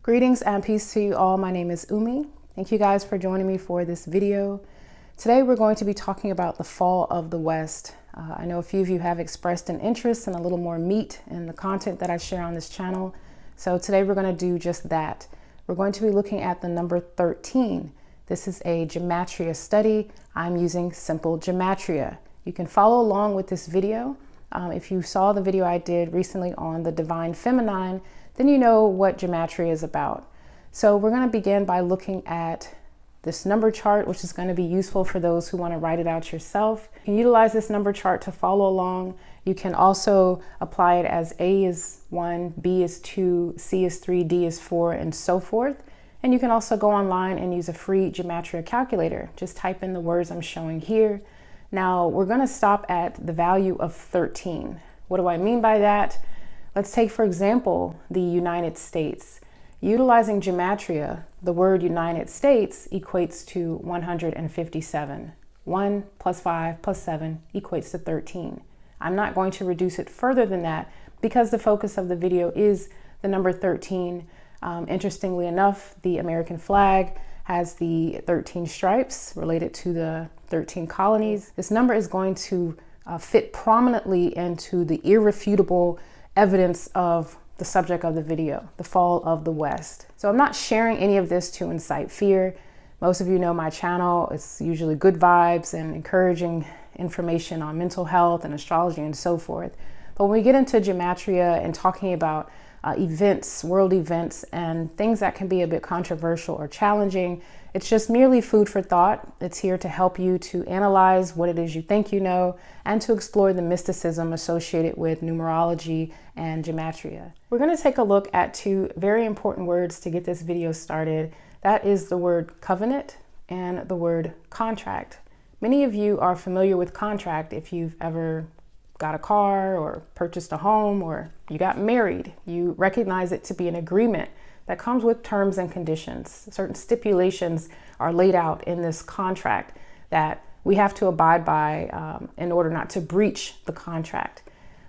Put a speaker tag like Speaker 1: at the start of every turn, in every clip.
Speaker 1: Greetings and peace to you all. My name is Umi. Thank you guys for joining me for this video. Today we're going to be talking about the fall of the West. I know a few of you have expressed an interest in a little more meat in the content that I share on this channel. So today we're going to do just that. We're going to be looking at the number 13. This is a Gematria study. I'm using simple Gematria. You can follow along with this video. If you saw the video I did recently on the Divine Feminine, then you know what Gematria is about. So we're going to begin by looking at this number chart, which is going to be useful for those who want to write it out yourself. You can utilize this number chart to follow along. You can also apply it as A is 1, B is 2, C is 3, D is 4, and so forth. And you can also go online and use a free Gematria calculator. Just type in the words I'm showing here. Now we're going to stop at the value of 13. What do I mean by that? Let's take, for example, the United States. Utilizing Gematria, the word United States equates to 157. 1 plus 5 plus 7 equates to 13. I'm not going to reduce it further than that because the focus of the video is the number 13. Interestingly enough, the American flag has the 13 stripes related to the 13 colonies. This number is going to fit prominently into the irrefutable evidence of the subject of the video, the fall of the West. So I'm not sharing any of this to incite fear. Most of you know my channel. It's usually good vibes and encouraging information on mental health and astrology and so forth. But when we get into Gematria and talking about events, world events, and things that can be a bit controversial or challenging, it's just merely food for thought. It's here to help you to analyze what it is you think you know and to explore the mysticism associated with numerology and Gematria. We're going to take a look at two very important words to get this video started. That is the word covenant and the word contract. Many of you are familiar with contract if you've ever got a car or purchased a home or you got married. You recognize it to be an agreement that comes with terms and conditions. Certain stipulations are laid out in this contract that we have to abide by in order not to breach the contract.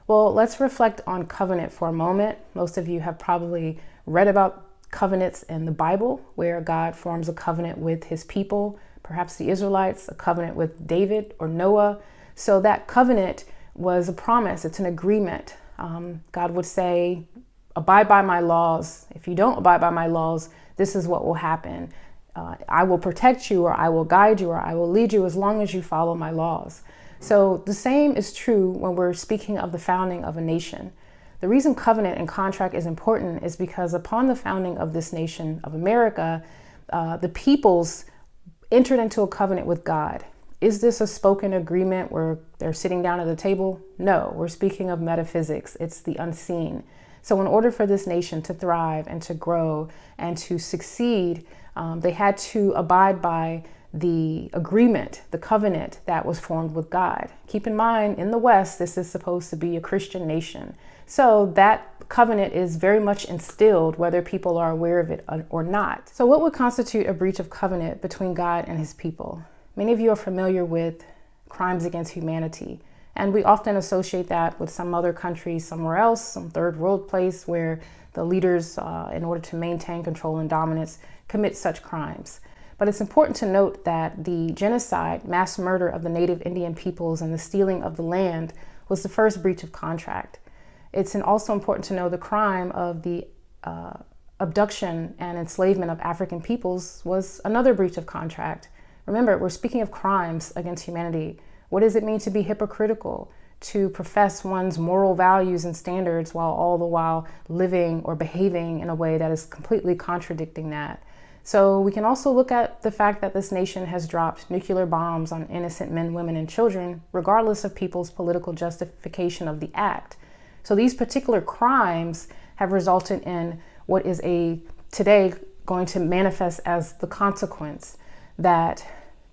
Speaker 1: Well, let's reflect on covenant for a moment. Most of you have probably read about covenants in the Bible, where God forms a covenant with his people, perhaps the Israelites, a covenant with David or Noah. So that covenant was a promise. It's an agreement. God would say, abide by my laws. If you don't abide by my laws, this is what will happen. I will protect you, or I will guide you, or I will lead you as long as you follow my laws. So the same is true when we're speaking of the founding of a nation. The reason covenant and contract is important is because upon the founding of this nation of America, the peoples entered into a covenant with God. Is this a spoken agreement where they're sitting down at the table? No, we're speaking of metaphysics. It's the unseen. So in order for this nation to thrive and to grow and to succeed, they had to abide by the agreement, the covenant that was formed with God. Keep in mind, in the West, this is supposed to be a Christian nation. So that covenant is very much instilled, whether people are aware of it or not. So what would constitute a breach of covenant between God and his people? Many of you are familiar with crimes against humanity, and we often associate that with some other country somewhere else, some third world place where the leaders, in order to maintain control and dominance, commit such crimes. But it's important to note that the genocide, mass murder of the native Indian peoples and the stealing of the land was the first breach of contract. It's also important to know the crime of the abduction and enslavement of African peoples was another breach of contract. Remember, we're speaking of crimes against humanity. What does it mean to be hypocritical, to profess one's moral values and standards while all the while living or behaving in a way that is completely contradicting that? So we can also look at the fact that this nation has dropped nuclear bombs on innocent men, women, and children, regardless of people's political justification of the act. So these particular crimes have resulted in what is today going to manifest as the consequence that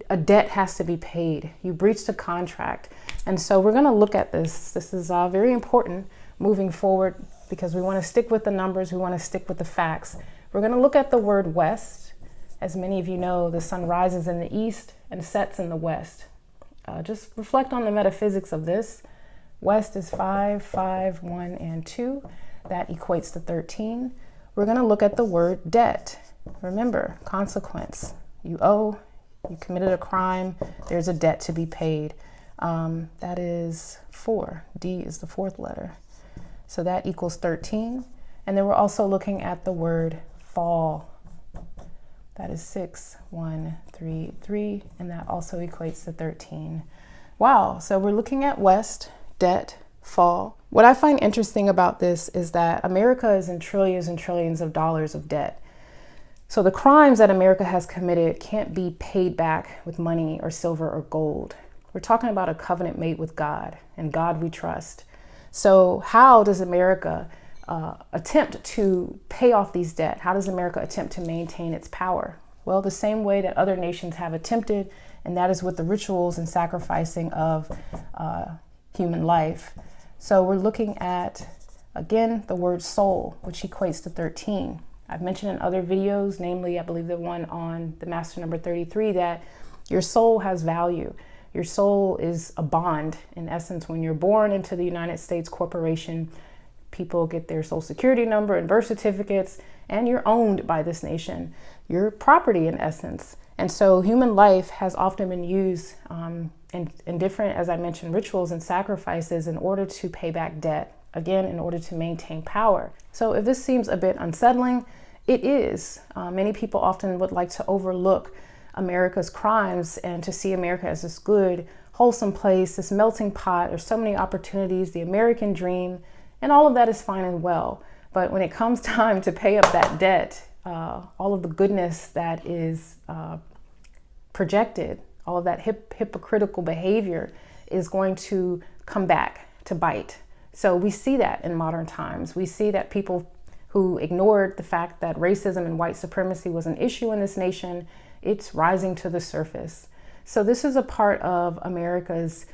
Speaker 1: a debt has to be paid. You breached a contract. And so we're going to look at this. This is very important moving forward because we want to stick with the numbers. We want to stick with the facts. We're going to look at the word West. As many of you know, the sun rises in the east and sets in the west. Just reflect on the metaphysics of this. West is 5, 5, 1, and 2. That equates to 13. we're going to look at the word debt. Remember, consequence. You owe, you committed a crime, there's a debt to be paid. That is 4. D is the 4th letter. So that equals 13. And then we're also looking at the word fall. That is 6, 1, 3, 3, and that also equates to 13. Wow, so we're looking at West, debt, fall. What I find interesting about this is that America is in trillions and trillions of dollars of debt. So the crimes that America has committed can't be paid back with money or silver or gold. We're talking about a covenant made with God, and God we trust. So how does America attempt to pay off these debt? How does America attempt to maintain its power? Well, the same way that other nations have attempted, and that is with the rituals and sacrificing of human life. So we're looking at, again, the word soul, which equates to 13. I've mentioned in other videos, namely, I believe the one on the master number 33, that your soul has value. Your soul is a bond. In essence, when you're born into the United States corporation, people get their social security number and birth certificates, and you're owned by this nation. You're property in essence. And so human life has often been used in different, as I mentioned, rituals and sacrifices in order to pay back debt. Again, in order to maintain power. So if this seems a bit unsettling, it is. Many people often would like to overlook America's crimes and to see America as this good, wholesome place, this melting pot. There's so many opportunities, the American dream, and all of that is fine and well. But when it comes time to pay up that debt, all of the goodness that is projected, all of that hypocritical behavior is going to come back to bite. So we see that in modern times. We see that people who ignored the fact that racism and white supremacy was an issue in this nation, it's rising to the surface. So this is a part of America's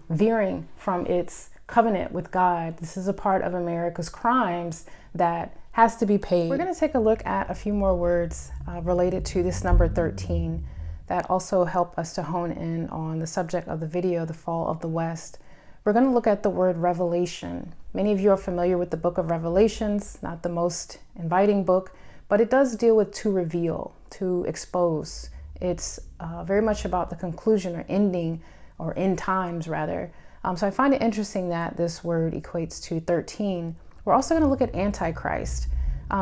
Speaker 1: veering from its covenant with God. This is a part of America's crimes that has to be paid. We're going to take a look at a few more words related to this number 13 that also help us to hone in on the subject of the video, the fall of the West. We're going to look at the word revelation. Many of you are familiar with the book of Revelations, not the most inviting book, but it does deal with to reveal, to expose. It's very much about the conclusion or ending, or end times rather. So I find it interesting that this word equates to 13. We're also going to look at Antichrist.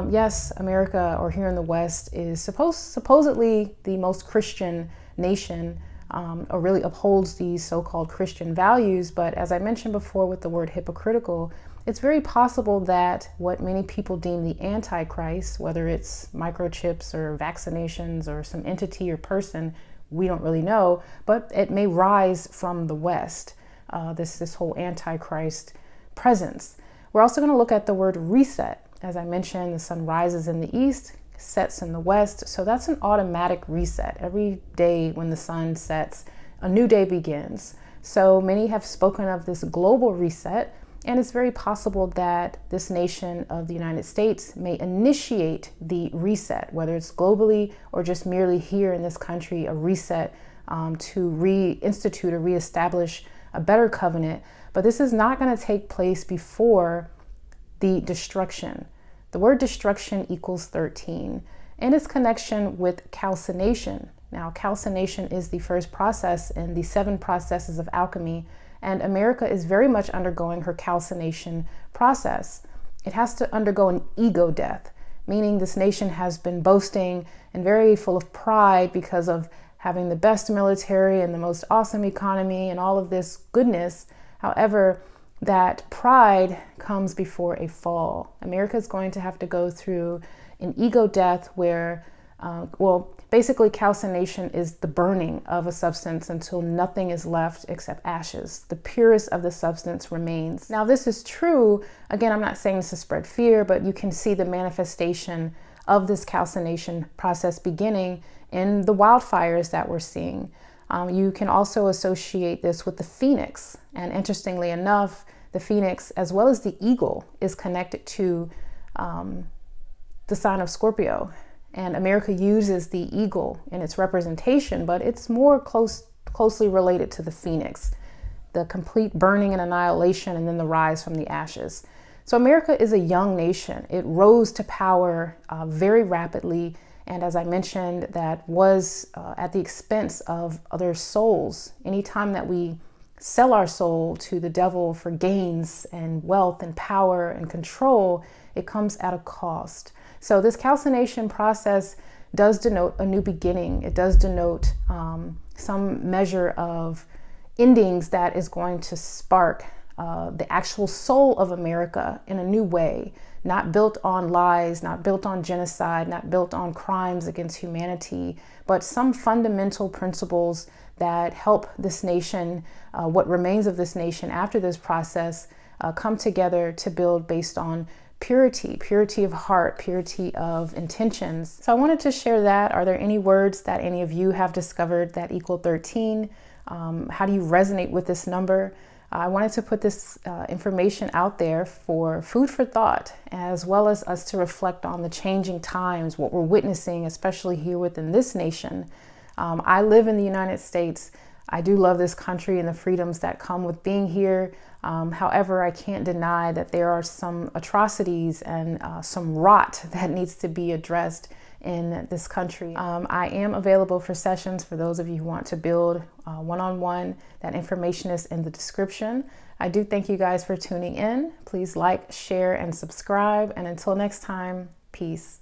Speaker 1: Yes, America, or here in the West, is supposedly the most Christian nation, or really upholds these so-called Christian values. But as I mentioned before with the word hypocritical, it's very possible that what many people deem the Antichrist, whether it's microchips or vaccinations or some entity or person, we don't really know, but it may rise from the West, this whole Antichrist presence. We're also going to look at the word reset. As I mentioned, the sun rises in the east, sets in the west. So that's an automatic reset. Every day when the sun sets, a new day begins. So many have spoken of this global reset, and it's very possible that this nation of the United States may initiate the reset, whether it's globally or just merely here in this country, a reset to reinstitute or reestablish a better covenant. But this is not going to take place before the destruction. The word destruction equals 13, and its connection with calcination. Now, calcination is the first process in the 7 processes of alchemy, and America is very much undergoing her calcination process. It has to undergo an ego death, meaning this nation has been boasting and very full of pride because of having the best military and the most awesome economy and all of this goodness. However, that pride comes before a fall. America is going to have to go through an ego death where, basically calcination is the burning of a substance until nothing is left except ashes. The purest of the substance remains. Now, this is true. Again, I'm not saying this to spread fear, but you can see the manifestation of this calcination process beginning in the wildfires that we're seeing. You can also associate this with the phoenix. And interestingly enough, the phoenix, as well as the eagle, is connected to the sign of Scorpio. And America uses the eagle in its representation, but it's more closely related to the phoenix, the complete burning and annihilation, and then the rise from the ashes. So America is a young nation. It rose to power very rapidly. And as I mentioned, that was at the expense of other souls. Anytime that we sell our soul to the devil for gains and wealth and power and control, it comes at a cost. So this calcination process does denote a new beginning. It does denote some measure of endings that is going to spark the actual soul of America in a new way, not built on lies, not built on genocide, not built on crimes against humanity, but some fundamental principles that help this nation, what remains of this nation after this process, come together to build based on purity of heart, purity of intentions. So I wanted to share that. Are there any words that any of you have discovered that equal 13? How do you resonate with this number? I wanted to put this information out there for food for thought, as well as us to reflect on the changing times, what we're witnessing, especially here within this nation. I live in the United States. I do love this country and the freedoms that come with being here. However, I can't deny that there are some atrocities and some rot that needs to be addressed in this country. I am available for sessions for those of you who want to build one-on-one. That information is in the description. I do thank you guys for tuning in. Please like, share, and subscribe. And until next time, peace.